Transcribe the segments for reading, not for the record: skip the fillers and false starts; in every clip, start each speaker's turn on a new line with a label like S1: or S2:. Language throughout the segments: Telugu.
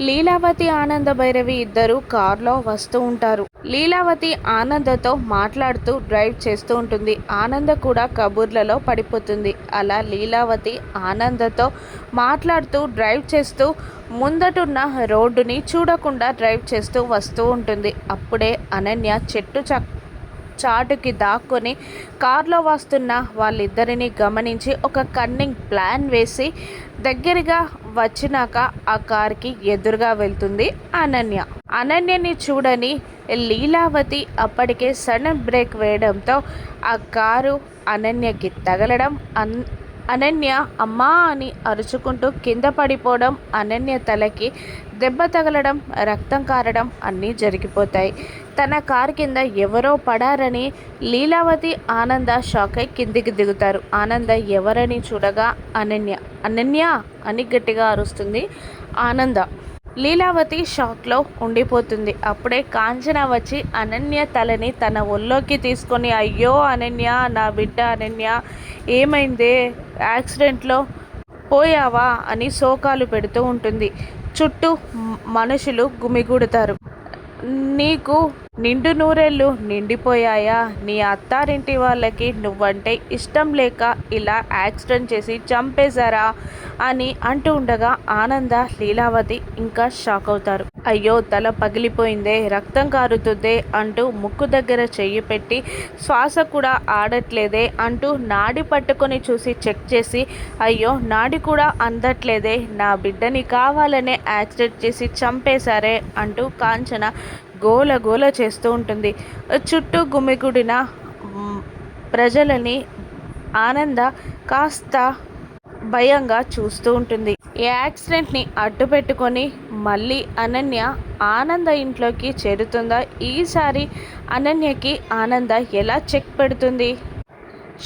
S1: లీలావతి ఆనంద భైరవి ఇద్దరు కారులో వస్తూ ఉంటారు. లీలావతి ఆనందతో మాట్లాడుతూ డ్రైవ్ చేస్తూ ఉంటుంది. ఆనంద కూడా కబుర్లలో పడిపోతుంది. అలా లీలావతి ఆనందతో మాట్లాడుతూ డ్రైవ్ చేస్తూ ముందటున్న రోడ్డుని చూడకుండా డ్రైవ్ చేస్తూ వస్తూ ఉంటుంది. అప్పుడే అనన్య చెట్టు చాటుకి దాక్కొని కారులో వస్తున్న వాళ్ళిద్దరిని గమనించి ఒక కన్నింగ్ ప్లాన్ వేసి దగ్గరగా వచ్చినాక ఆ కార్కి ఎదురుగా వెళ్తుంది అనన్య. అనన్యని చూడని లీలావతి అప్పటికే సడన్ బ్రేక్ వేయడంతో ఆ కారు అనన్యకి తగలడం, అనన్య అమ్మా అని అరుచుకుంటూ కింద పడిపోవడం, అనన్య తలకి దెబ్బ తగలడం, రక్తం కారడం అన్నీ జరిగిపోతాయి. తన కారు కింద ఎవరో పడారని లీలావతి ఆనంద షాక్ అయి కిందికి దిగుతారు. ఆనంద ఎవరని చూడగా అనన్య. అనన్య అని గట్టిగా అరుస్తుంది ఆనంద. లీలావతి షాక్లో ఉండిపోతుంది. అప్పుడే కాంచన వచ్చి అనన్య తలని తన ఒళ్ళోకి తీసుకొని, అయ్యో అనన్య, నా బిడ్డ అనన్య, ఏమైందే, యాక్సిడెంట్లో పోయావా అని శోకాలు పెడుతూ ఉంటుంది. చుట్టూ మనుషులు గుమిగూడుతారు. నీకు నిండు నూరేళ్ళు నిండిపోయాయా? నీ అత్తారింటి వాళ్ళకి నువ్వంటే ఇష్టం లేక ఇలా యాక్సిడెంట్ చేసి చంపేశారా అని అంటూ ఉండగా ఆనంద, లీలావతి ఇంకా షాక్ అవుతారు. అయ్యో తల పగిలిపోయిందే, రక్తం కారుతుందే అంటూ ముక్కు దగ్గర చెయ్యి పెట్టి శ్వాస కూడా ఆడట్లేదే అంటూ నాడి పట్టుకొని చూసి చెక్ చేసి, అయ్యో నాడి కూడా అందట్లేదే, నా బిడ్డని కావాలనే యాక్సిడెంట్ చేసి చంపేశారే అంటూ కాంచన గోల గోల చేస్తూ ఉంటుంది. చుట్టూ గుమిగూడిన ప్రజలని ఆనంద కాస్త భయంగా చూస్తూ ఉంటుంది. ఈ యాక్సిడెంట్ని అడ్డు పెట్టుకొని మళ్ళీ అనన్య ఆనంద ఇంట్లోకి చేరుతుందా? ఈసారి అనన్యకి ఆనంద ఎలా చెక్ పెడుతుంది?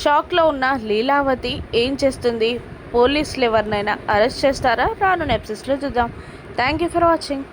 S1: షాక్లో ఉన్న లీలావతి ఏం చేస్తుంది? పోలీసులు ఎవరినైనా అరెస్ట్ చేస్తారా? రానున్న ఎపిసోడ్స్లో చూద్దాం. Thank you for watching.